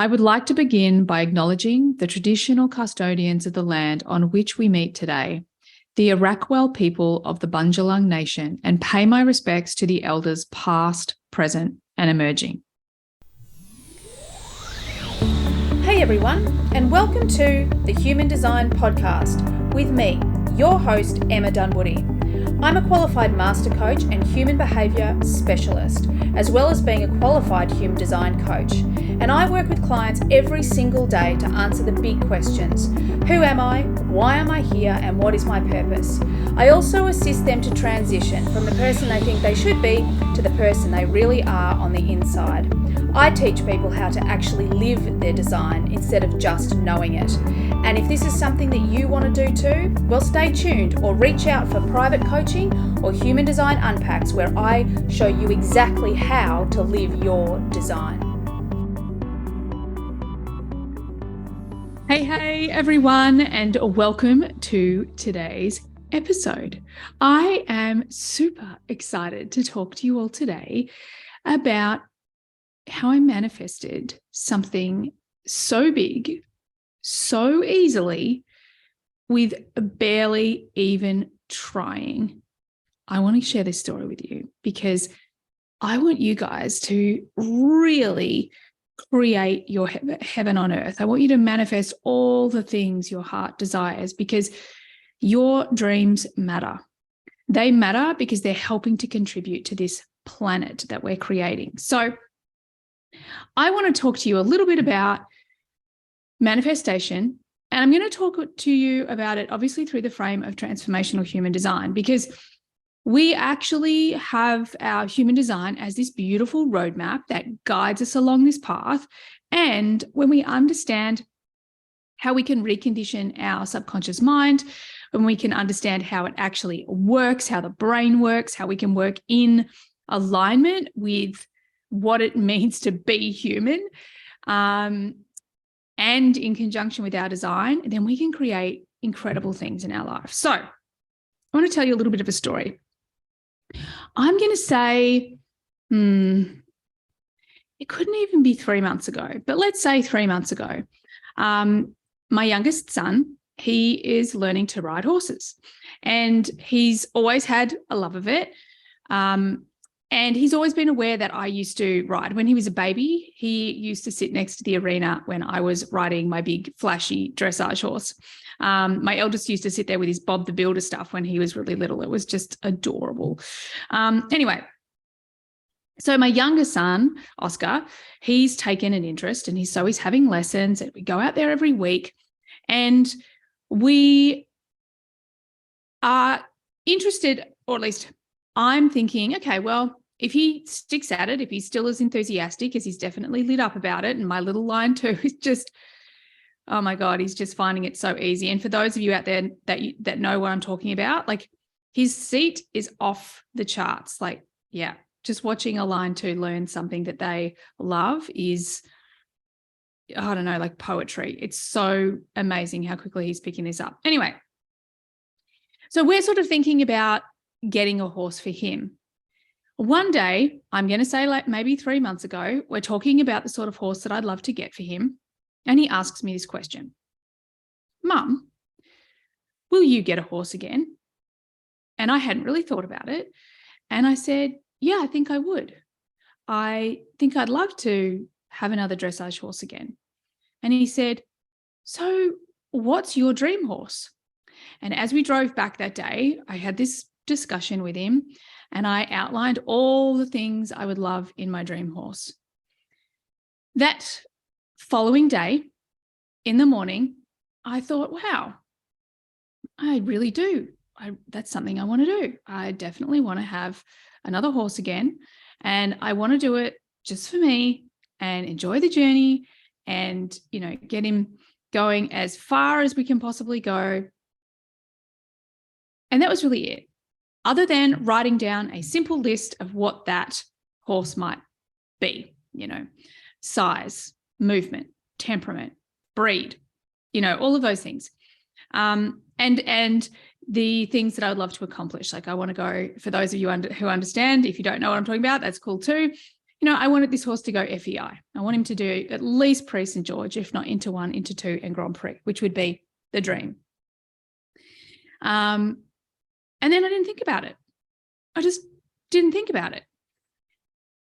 I would like to begin by acknowledging the traditional custodians of the land on which we meet today, the Arakwal people of the Bundjalung Nation, and pay my respects to the elders past, present, and emerging. Hey everyone, and welcome to the Human Design Podcast with me, your host, Emma Dunwoody. I'm a qualified master coach and human behaviour specialist, as well as being a qualified human design coach. And I work with clients every single day to answer the big questions. Who am I? Why am I here? And what is my purpose? I also assist them to transition from the person they think they should be to the person they really are on the inside. I teach people how to actually live their design instead of just knowing it. And if this is something that you want to do too, well, stay tuned or reach out for private coaching or Human Design Unpacks, where I show you exactly how to live your design. Hey everyone, and welcome to today's episode. I am super excited to talk to you all today about how I manifested something so big, so easily, with barely even trying. I want to share this story with you because I want you guys to really create your heaven on earth. I want you to manifest all the things your heart desires because your dreams matter. They matter because they're helping to contribute to this planet that we're creating. So I want to talk to you a little bit about manifestation, and I'm going to talk to you about it obviously through the frame of transformational human design, because we actually have our human design as this beautiful roadmap that guides us along this path. And when we understand how we can recondition our subconscious mind, when we can understand how it actually works, how the brain works, how we can work in alignment with what it means to be human, and in conjunction with our design, then we can create incredible things in our life. So I want to tell you a little bit of a story. I'm going to say, it couldn't even be 3 months ago, but let's say 3 months ago. My youngest son, he is learning to ride horses, and he's always had a love of it. And he's always been aware that I used to ride. When he was a baby, he used to sit next to the arena when I was riding my big flashy dressage horse. My eldest used to sit there with his Bob the Builder stuff when he was really little. It was just adorable. Anyway, so my younger son, Oscar, he's taken an interest, and he's having lessons, and we go out there every week, and we are interested, or at least I'm thinking, okay, well, if he sticks at it, if he's still as enthusiastic, as he's definitely lit up about it, and my little line too is just, oh my God, he's just finding it so easy. And for those of you out there that know what I'm talking about, like, his seat is off the charts. Like, yeah, just watching a line two learn something that they love is, I don't know, like poetry. It's so amazing how quickly he's picking this up. Anyway, so we're sort of thinking about getting a horse for him. One day, I'm going to say like maybe 3 months ago, we're talking about the sort of horse that I'd love to get for him. And he asks me this question: Mum, will you get a horse again? And I hadn't really thought about it. And I said, yeah, I think I would. I think I'd love to have another dressage horse again. And he said, so what's your dream horse? And as we drove back that day, I had this discussion with him, and I outlined all the things I would love in my dream horse. That following day, in the morning, I thought, wow, I really do. That's something I want to do. I definitely want to have another horse again, and I want to do it just for me and enjoy the journey and, get him going as far as we can possibly go. And that was really it. Other than writing down a simple list of what that horse might be, size, movement, temperament, breed, all of those things. And the things that I would love to accomplish. Like, I want to go, for those of you who understand, if you don't know what I'm talking about, that's cool too. I wanted this horse to go FEI. I want him to do at least Prix St. George, if not Inter 1, Inter 2 and Grand Prix, which would be the dream. And then I didn't think about it. I just didn't think about it.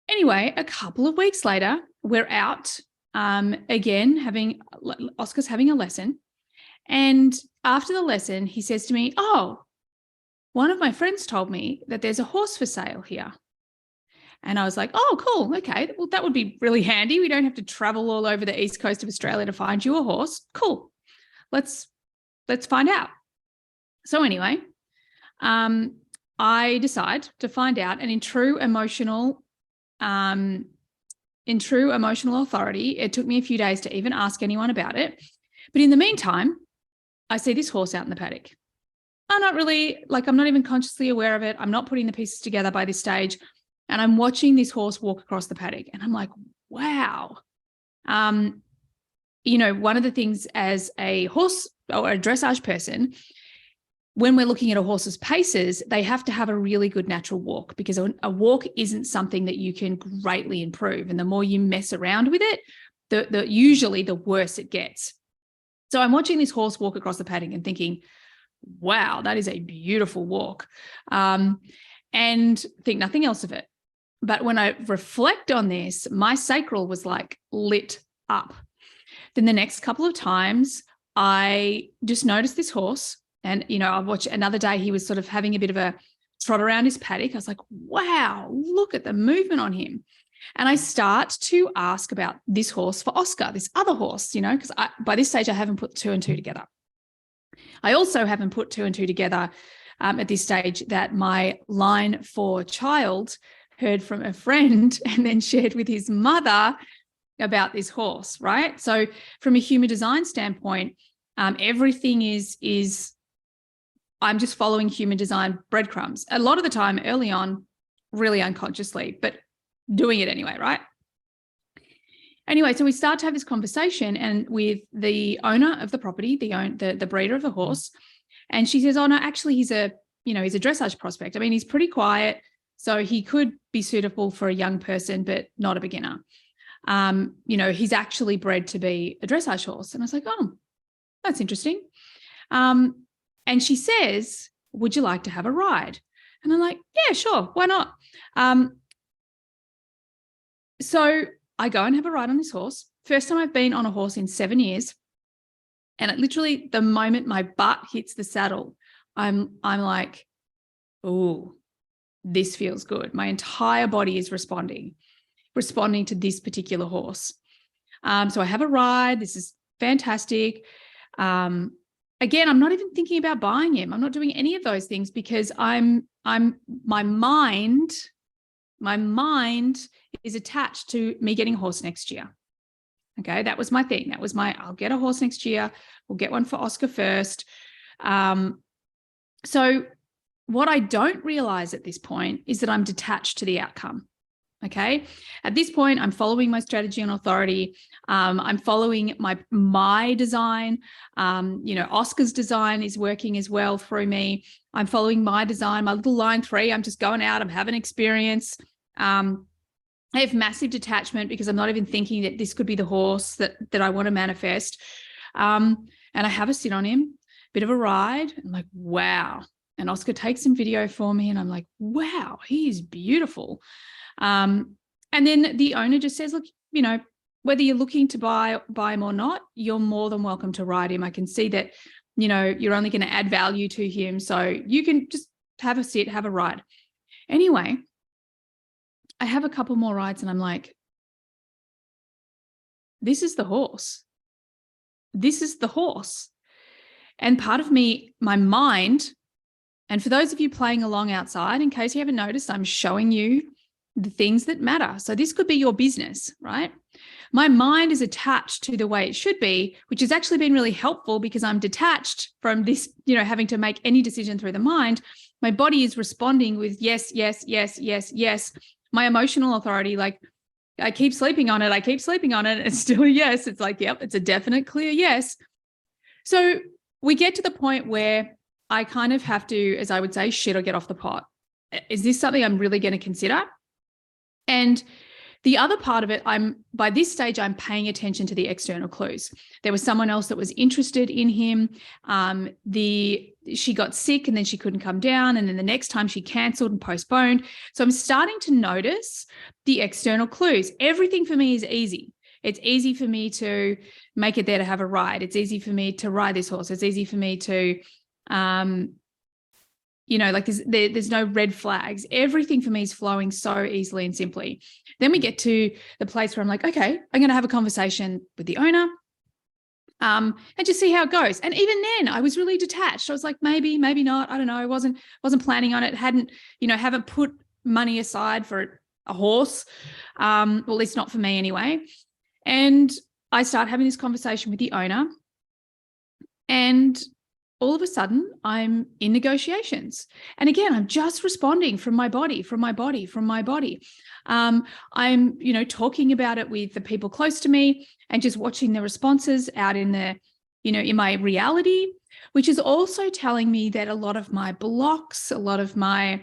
Anyway, a couple of weeks later, we're out again, Oscar's having a lesson. And after the lesson, he says to me, "Oh, one of my friends told me that there's a horse for sale here." And I was like, "Oh, cool. Okay. Well, that would be really handy. We don't have to travel all over the east coast of Australia to find you a horse. Cool. Let's find out." So anyway, I decide to find out, and in true emotional authority, it took me a few days to even ask anyone about it. But in the meantime, I see this horse out in the paddock. I'm not even consciously aware of it. I'm not putting the pieces together by this stage. And I'm watching this horse walk across the paddock. And I'm like, wow. One of the things as a horse or a dressage person, when we're looking at a horse's paces, they have to have a really good natural walk, because a walk isn't something that you can greatly improve. And the more you mess around with it, usually the worse it gets. So I'm watching this horse walk across the paddock and thinking, wow, that is a beautiful walk, and think nothing else of it. But when I reflect on this, my sacral was like lit up. Then the next couple of times, I just noticed this horse, and, I watched another day, he was sort of having a bit of a trot around his paddock. I was like, wow, look at the movement on him. And I start to ask about this horse for Oscar, this other horse, because by this stage I haven't put 2 and 2 together. I also haven't put 2 and 2 together at this stage that my line for child heard from a friend and then shared with his mother about this horse, right? So from a human design standpoint, everything is I'm just following human design breadcrumbs. A lot of the time early on, really unconsciously, but doing it anyway, right? Anyway, so we start to have this conversation and with the owner of the property, the breeder of the horse, and she says, "Oh no, actually he's a dressage prospect. I mean, he's pretty quiet, so he could be suitable for a young person, but not a beginner. He's actually bred to be a dressage horse." And I was like, "Oh, that's interesting." And she says, "Would you like to have a ride?" And I'm like, "Yeah, sure. Why not?" So I go and have a ride on this horse. First time I've been on a horse in 7 years. And it literally, the moment my butt hits the saddle, I'm like, "Oh, this feels good." My entire body is responding to this particular horse. So I have a ride. This is fantastic. Again, I'm not even thinking about buying him. I'm not doing any of those things because my mind is attached to me getting a horse next year. Okay, that was my thing. That was I'll get a horse next year. We'll get one for Oscar first. So what I don't realize at this point is that I'm detached to the outcome. Okay. At this point, I'm following my strategy and authority. I'm following my design. Oscar's design is working as well through me. I'm following my design, my little line 3. I'm just going out. I'm having experience. I have massive detachment because I'm not even thinking that this could be the horse that I want to manifest. And I have a sit on him, bit of a ride. I'm like, wow. And Oscar takes some video for me and I'm like, wow, he is beautiful. And then the owner just says, "Look, whether you're looking to buy him or not, you're more than welcome to ride him. I can see that, you're only going to add value to him. So you can just have a sit, have a ride." Anyway, I have a couple more rides and I'm like, this is the horse. This is the horse. And part of me, my mind, and for those of you playing along outside, in case you haven't noticed, I'm showing you the things that matter. So this could be your business, right? My mind is attached to the way it should be, which has actually been really helpful because I'm detached from this, having to make any decision through the mind. My body is responding with yes, yes, yes, yes, yes. My emotional authority, like I keep sleeping on it. It's still a yes. It's like, yep, it's a definite clear yes. So we get to the point where I kind of have to, as I would say, shit or get off the pot. Is this something I'm really going to consider? And The other part of it, by this stage, I'm paying attention to the external clues. There was someone else that was interested in him. She got sick and then she couldn't come down. And then the next time she cancelled and postponed. So I'm starting to notice the external clues. Everything for me is easy. It's easy for me to make it there to have a ride. It's easy for me to ride this horse. It's easy for me to, like there's no red flags. Everything for me is flowing so easily and simply. Then we get to the place where I'm like, okay, I'm going to have a conversation with the owner and just see how it goes. And even then I was really detached. I was like, maybe not. I don't know. I wasn't planning on it. Haven't put money aside for a horse. Well, at least not for me anyway. And I start having this conversation with the owner, and all of a sudden I'm in negotiations. And again, I'm just responding from my body. I'm, talking about it with the people close to me and just watching the responses out in my reality, which is also telling me that a lot of my blocks, a lot of my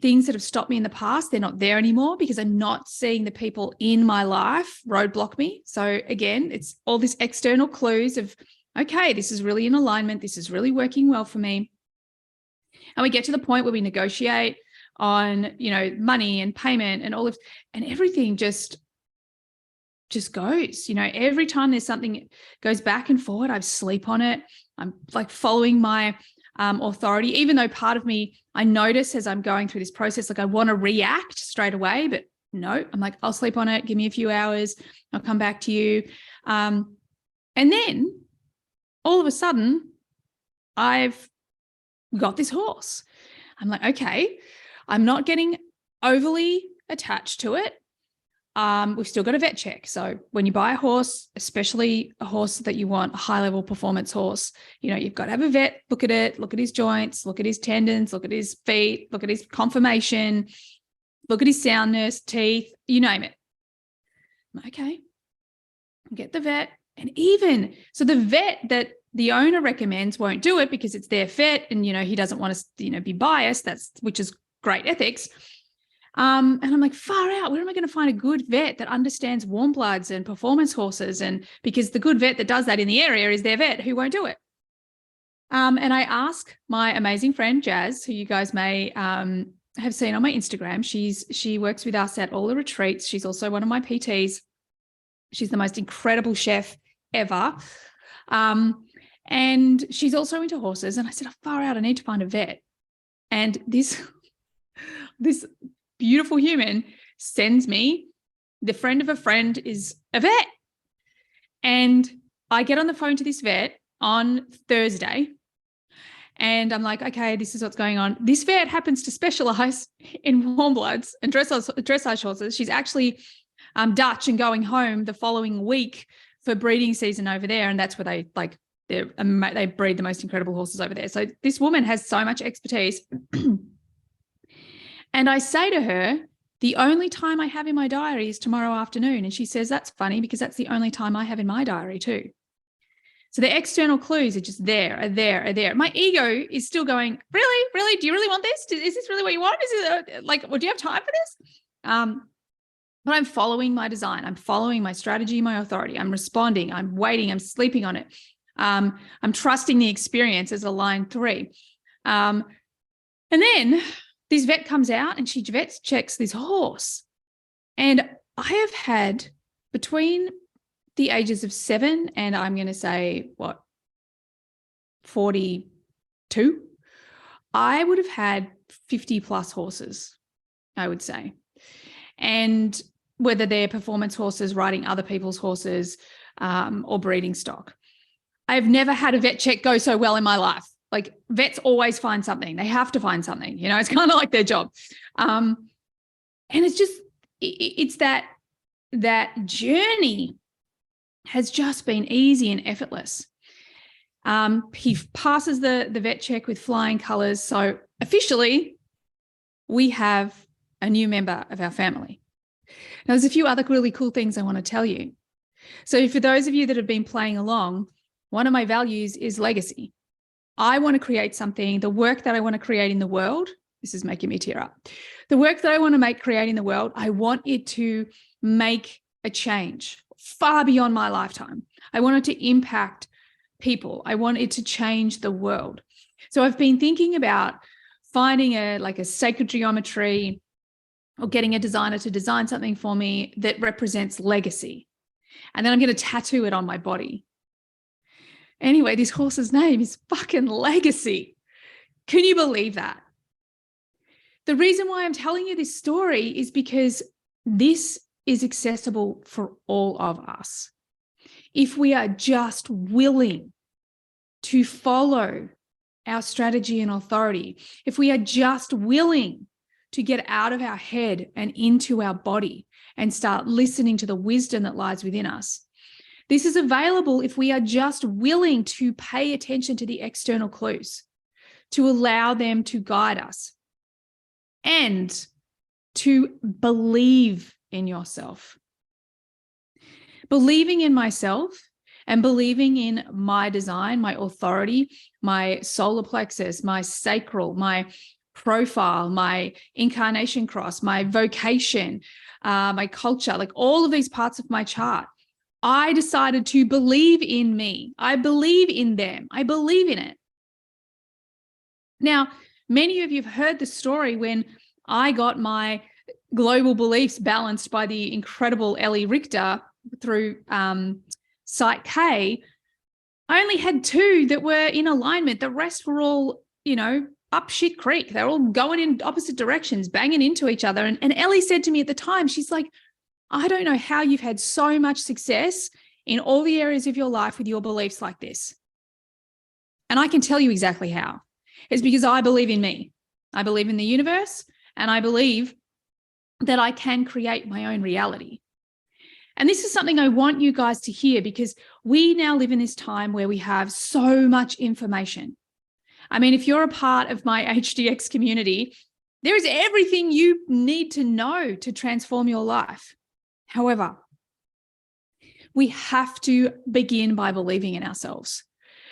things that have stopped me in the past, they're not there anymore because I'm not seeing the people in my life roadblock me. So again, it's all this external clues of, okay, this is really in alignment. This is really working well for me. And we get to the point where we negotiate on, money and payment and and everything just goes, every time there's something goes back and forward, I sleep on it. I'm like following my authority, even though part of me, I notice as I'm going through this process, like I want to react straight away, but no, I'm like, I'll sleep on it. Give me a few hours. I'll come back to you. And then all of a sudden I've got this horse. I'm like, okay, I'm not getting overly attached to it. We've still got a vet check. So when you buy a horse, especially a horse that you want, a high-level performance horse, you've got to have a vet look at it, look at his joints, look at his tendons, look at his feet, look at his conformation, look at his soundness, teeth, you name it. Okay, get the vet. And even so, the vet that the owner recommends won't do it because it's their vet, and he doesn't want to be biased. Which is great ethics. And I'm like, far out. Where am I going to find a good vet that understands warm bloods and performance horses? And because the good vet that does that in the area is their vet who won't do it. And I ask my amazing friend Jazz, who you guys may have seen on my Instagram. She works with us at all the retreats. She's also one of my PTs. She's the most incredible chef ever. And she's also into horses. And I said, far out, I need to find a vet. And this beautiful human sends me, the friend of a friend is a vet. And I get on the phone to this vet on Thursday. And I'm like, okay, this is what's going on. This vet happens to specialize in warm bloods and dressage horses. She's actually Dutch and going home the following week for breeding season over there. And that's where they breed the most incredible horses over there. So this woman has so much expertise. And I say to her, the only time I have in my diary is tomorrow afternoon. And she says, that's funny because that's the only time I have in my diary too. So the external clues are just there. My ego is still going, really? Do you really want this? Is this really what you want? Is it well, do you have time for this? But I'm following my design. I'm following my strategy, my authority. I'm responding. I'm waiting. I'm sleeping on it. I'm trusting the experience as a line 3. And then this vet comes out and she vet checks this horse. And I have had between the ages of 7 and I'm going to say 42, I would have had 50 plus horses, I would say. And whether they're performance horses, riding other people's horses, or breeding stock. I've never had a vet check go so well in my life. Like vets always find something. They have to find something, it's kind of like their job. And it's just, it's that journey has just been easy and effortless. He passes the vet check with flying colors. So officially we have a new member of our family. Now there's a few other really cool things I want to tell you. So for those of you that have been playing along, one of my values is legacy. I want to create something, the work that I want to create in the world. This is making me tear up. The work that I want to make creating the world, I want it to make a change far beyond my lifetime. I want it to impact people. I want it to change the world. So I've been thinking about finding a sacred geometry or getting a designer to design something for me that represents legacy. And then I'm going to tattoo it on my body. Anyway, this horse's name is fucking Legacy. Can you believe that? The reason why I'm telling you this story is because this is accessible for all of us. If we are just willing to follow our strategy and authority, if we are just willing to get out of our head and into our body and start listening to the wisdom that lies within us. This is available if we are just willing to pay attention to the external clues, to allow them to guide us, and to believe in yourself. Believing in myself and believing in my design, my authority, my solar plexus, my sacral, my profile, my incarnation cross, my vocation, my culture, like all of these parts of my chart. I decided to believe in me. I believe in them. I believe in it. Now, many of you have heard the story when I got my global beliefs balanced by the incredible Ellie Richter through Site K. I only had 2 that were in alignment. The rest were all, up shit creek. They're all going in opposite directions, banging into each other. And Ellie said to me at the time, she's like, I don't know how you've had so much success in all the areas of your life with your beliefs like this. And I can tell you exactly how. It's because I believe in me. I believe in the universe, and I believe that I can create my own reality. And this is something I want you guys to hear, because we now live in this time where we have so much information. I mean, if you're a part of my HDX community, there is everything you need to know to transform your life. However, we have to begin by believing in ourselves,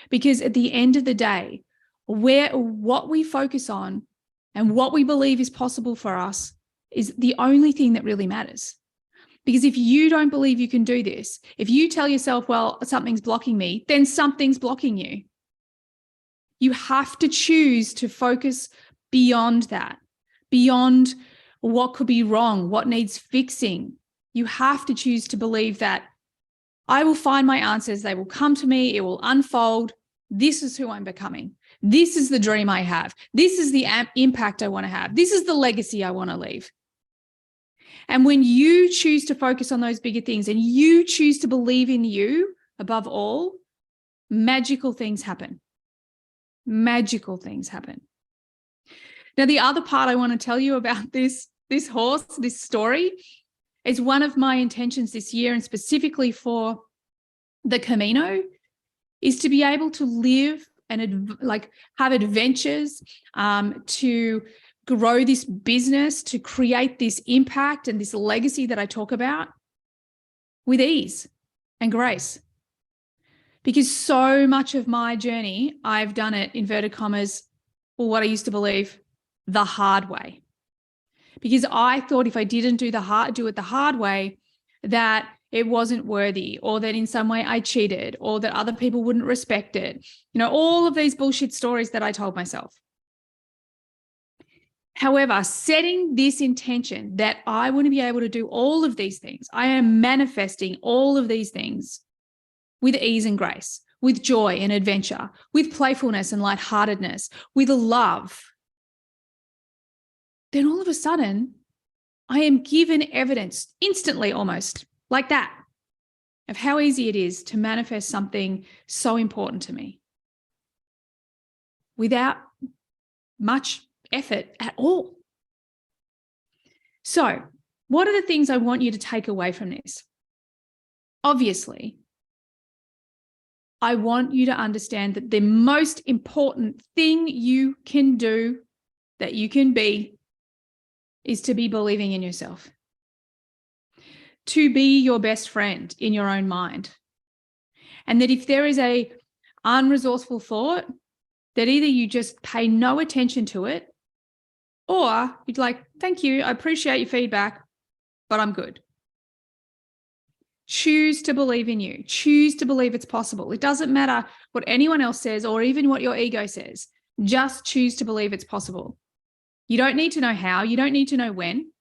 because at the end of the day, what we focus on and what we believe is possible for us is the only thing that really matters. Because if you don't believe you can do this, if you tell yourself, well, something's blocking me, then something's blocking you. You have to choose to focus beyond that, beyond what could be wrong, what needs fixing. You have to choose to believe that I will find my answers. They will come to me. It will unfold. This is who I'm becoming. This is the dream I have. This is the impact I want to have. This is the legacy I want to leave. And when you choose to focus on those bigger things and you choose to believe in you above all, magical things happen. Magical things happen. Now, the other part I want to tell you about this horse, this story, is one of my intentions this year, and specifically for the Camino, is to be able to live and have adventures, to grow this business, to create this impact and this legacy that I talk about with ease and grace. Because so much of my journey, I've done it, inverted commas, or what I used to believe, the hard way. Because I thought if I didn't do it the hard way, that it wasn't worthy, or that in some way I cheated, or that other people wouldn't respect it. All of these bullshit stories that I told myself. However, setting this intention that I want to be able to do all of these things, I am manifesting all of these things with ease and grace, with joy and adventure, with playfulness and lightheartedness, with love. Then all of a sudden, I am given evidence instantly, almost like that, of how easy it is to manifest something so important to me without much effort at all. So, what are the things I want you to take away from this? Obviously, I want you to understand that the most important thing you can do, that you can be, is to be believing in yourself. To be your best friend in your own mind. And that if there is a unresourceful thought, that either you just pay no attention to it, Or you'd like, thank you, I appreciate your feedback, but I'm good. Choose to believe in you. Choose to believe it's possible. It doesn't matter what anyone else says or even what your ego says. Just choose to believe it's possible. You don't need to know how. You don't need to know when.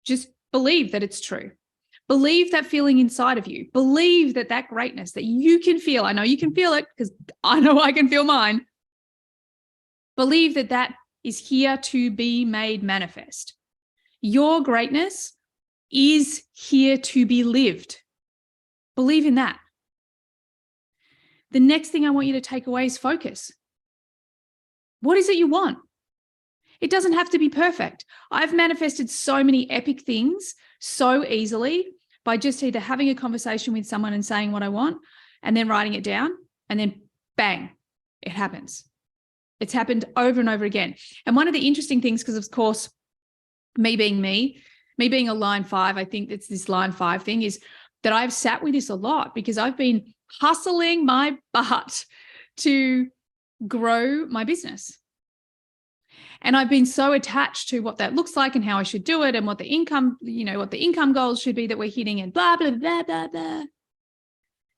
Just believe that it's true. Believe that feeling inside of you. Believe that that greatness that you can feel. I know you can feel it because I know I can feel mine. Believe that that is here to be made manifest. Your greatness is here to be lived. Believe in that. The next thing I want you to take away is focus. What is it you want? It doesn't have to be perfect. I've manifested so many epic things so easily by just either having a conversation with someone and saying what I want and then writing it down, and then bang, it happens. It's happened over and over again. And one of the interesting things, because of course, me being a line 5, I think it's this line 5 thing, is that I've sat with this a lot because I've been hustling my butt to grow my business. And I've been so attached to what that looks like and how I should do it and what the income, what the income goals should be that we're hitting and blah, blah, blah, blah, blah.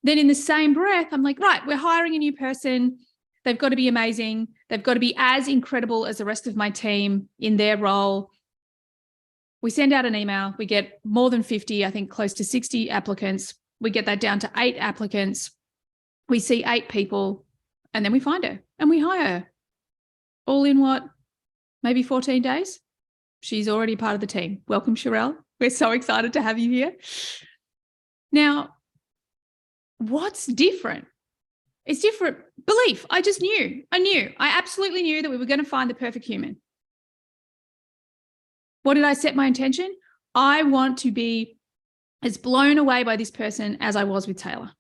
Then in the same breath, I'm like, right, we're hiring a new person. They've got to be amazing. They've got to be as incredible as the rest of my team in their role. We send out an email. We get more than 50, I think close to 60 applicants. We get that down to 8 applicants. We see 8 people, and then we find her and we hire her. All in what? Maybe 14 days. She's already part of the team. Welcome, Sherelle. We're so excited to have you here. Now, what's different? It's different. Belief. I knew. I absolutely knew that we were going to find the perfect human. What did I set my intention? I want to be as blown away by this person as I was with Taylor.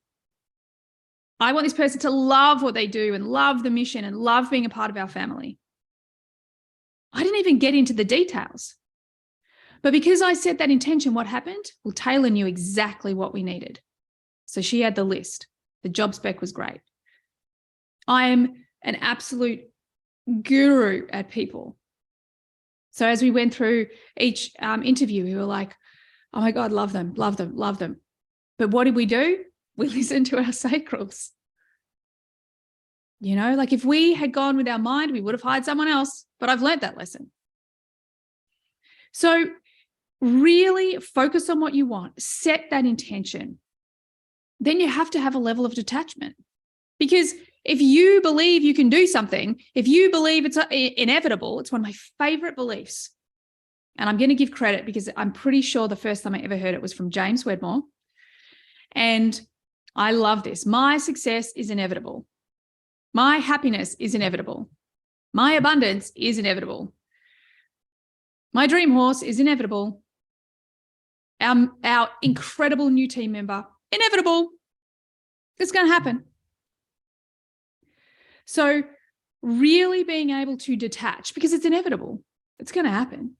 I want this person to love what they do and love the mission and love being a part of our family. I didn't even get into the details. But because I set that intention, what happened? Well, Taylor knew exactly what we needed. So she had the list. The job spec was great. I am an absolute guru at people. So as we went through each interview, we were like, oh my God, love them, love them, love them. But what did we do? We listened to our sacrals. Like if we had gone with our mind, we would have hired someone else, but I've learned that lesson. So really focus on what you want, set that intention. Then you have to have a level of detachment, because if you believe you can do something, if you believe it's inevitable, it's one of my favorite beliefs. And I'm going to give credit because I'm pretty sure the first time I ever heard it was from James Wedmore. And I love this. My success is inevitable. My happiness is inevitable. My abundance is inevitable. My dream horse is inevitable. Our incredible new team member, inevitable. It's going to happen. So really being able to detach, because it's inevitable, it's going to happen,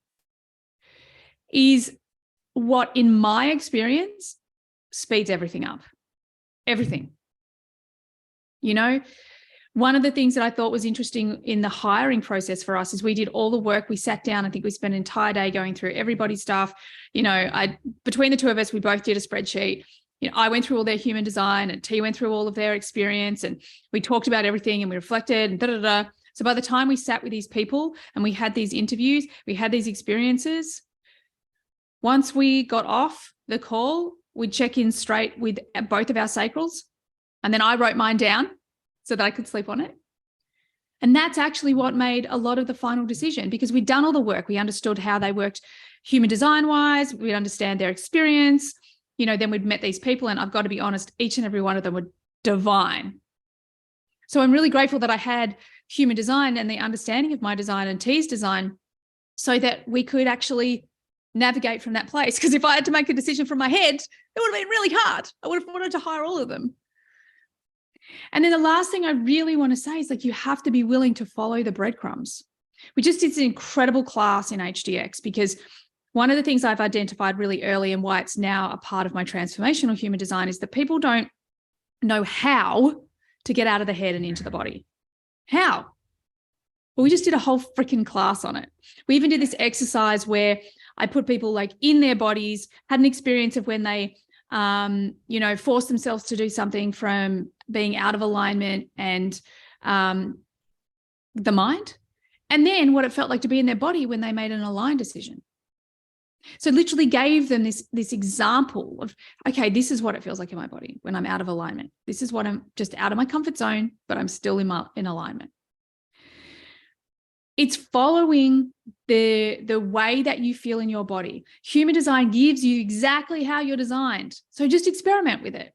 is what, in my experience, speeds everything up. Everything. One of the things that I thought was interesting in the hiring process for us is we did all the work. We sat down. I think we spent an entire day going through everybody's stuff. Between the two of us, we both did a spreadsheet. I went through all their human design and T went through all of their experience, and we talked about everything and we reflected and da-da-da. So by the time we sat with these people and we had these interviews, we had these experiences, once we got off the call, we'd check in straight with both of our sacrals. And then I wrote mine down so that I could sleep on it. And that's actually what made a lot of the final decision, because we'd done all the work. We understood how they worked human design wise. We'd understand their experience. Then we'd met these people, and I've got to be honest, each and every one of them were divine. So I'm really grateful that I had human design and the understanding of my design and T's design so that we could actually navigate from that place. Because if I had to make a decision from my head, it would have been really hard. I would have wanted to hire all of them. And then the last thing I really want to say is, you have to be willing to follow the breadcrumbs. We just did an incredible class in HDX, because one of the things I've identified really early and why it's now a part of my transformational human design is that people don't know how to get out of the head and into the body. How? Well, we just did a whole freaking class on it. We even did this exercise where I put people like in their bodies, had an experience of when they, forced themselves to do something from being out of alignment and the mind, and then what it felt like to be in their body when they made an aligned decision. So literally gave them this example of, okay, this is what it feels like in my body when I'm out of alignment. This is what I'm just out of my comfort zone, but I'm still in alignment. It's following the way that you feel in your body. Human design gives you exactly how you're designed. So just experiment with it.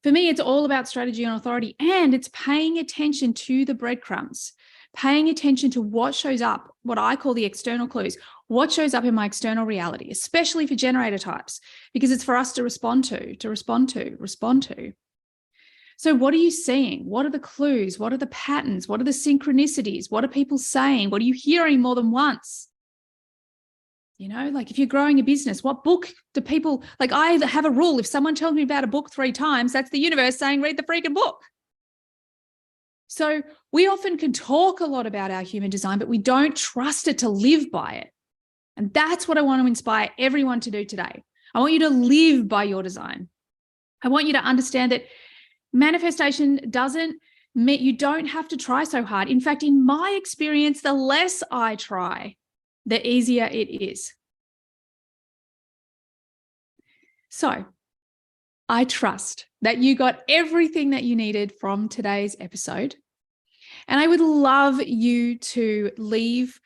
For me, it's all about strategy and authority, and it's paying attention to the breadcrumbs, paying attention to what shows up, what I call the external clues, what shows up in my external reality, especially for generator types, because it's for us to respond to. So what are you seeing? What are the clues? What are the patterns? What are the synchronicities? What are people saying? What are you hearing more than once? Like if you're growing a business, what book do people, like I have a rule, if someone tells me about a book 3 times, that's the universe saying, read the freaking book. So we often can talk a lot about our human design, but we don't trust it to live by it. And that's what I want to inspire everyone to do today. I want you to live by your design. I want you to understand that manifestation doesn't mean you don't have to try so hard. In fact, in my experience, the less I try, the easier it is. So I trust that you got everything that you needed from today's episode. And I would love you to leave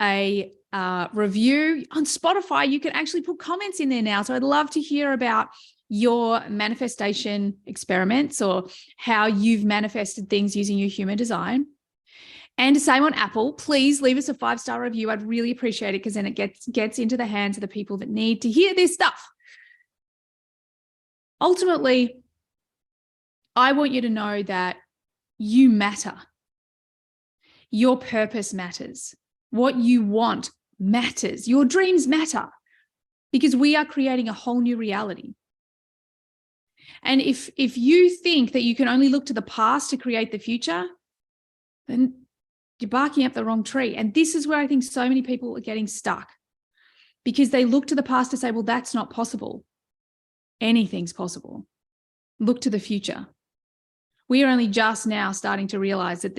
a review on Spotify. You can actually put comments in there now. So I'd love to hear about your manifestation experiments or how you've manifested things using your human design. And same on Apple, please leave us a 5-star review. I'd really appreciate it, because then it gets into the hands of the people that need to hear this stuff. Ultimately, I want you to know that you matter. Your purpose matters. What you want matters. Your dreams matter, because we are creating a whole new reality. And if you think that you can only look to the past to create the future, then you're barking up the wrong tree. And this is where I think so many people are getting stuck, because they look to the past to say, well, that's not possible. Anything's possible. Look to the future. We are only just now starting to realize that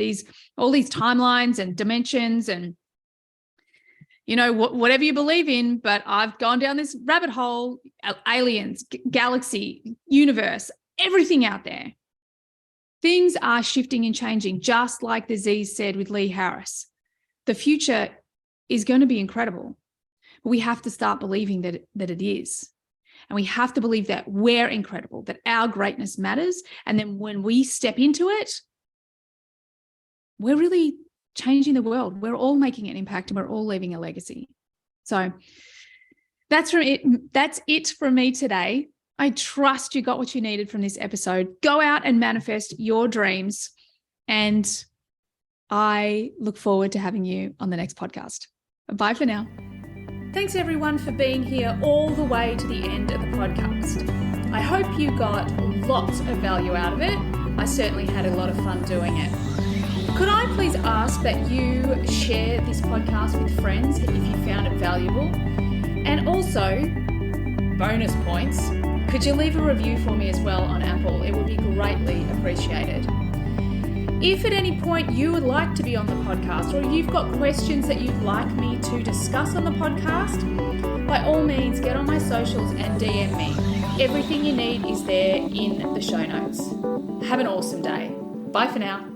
all these timelines and dimensions and, whatever you believe in, but I've gone down this rabbit hole, aliens, galaxy, universe, everything out there. Things are shifting and changing, just like the Z's said with Lee Harris. The future is going to be incredible. But we have to start believing that it is. And we have to believe that we're incredible, that our greatness matters. And then when we step into it, we're really changing the world. We're all making an impact, and we're all leaving a legacy. So that's it from me today. I trust you got what you needed from this episode. Go out and manifest your dreams. And I look forward to having you on the next podcast. Bye for now. Thanks everyone for being here all the way to the end of the podcast. I hope you got lots of value out of it. I certainly had a lot of fun doing it. Could I please ask that you share this podcast with friends if you found it valuable? And also, bonus points, could you leave a review for me as well on Apple? It would be greatly appreciated. If at any point you would like to be on the podcast, or you've got questions that you'd like me to discuss on the podcast, by all means get on my socials and DM me. Everything you need is there in the show notes. Have an awesome day. Bye for now.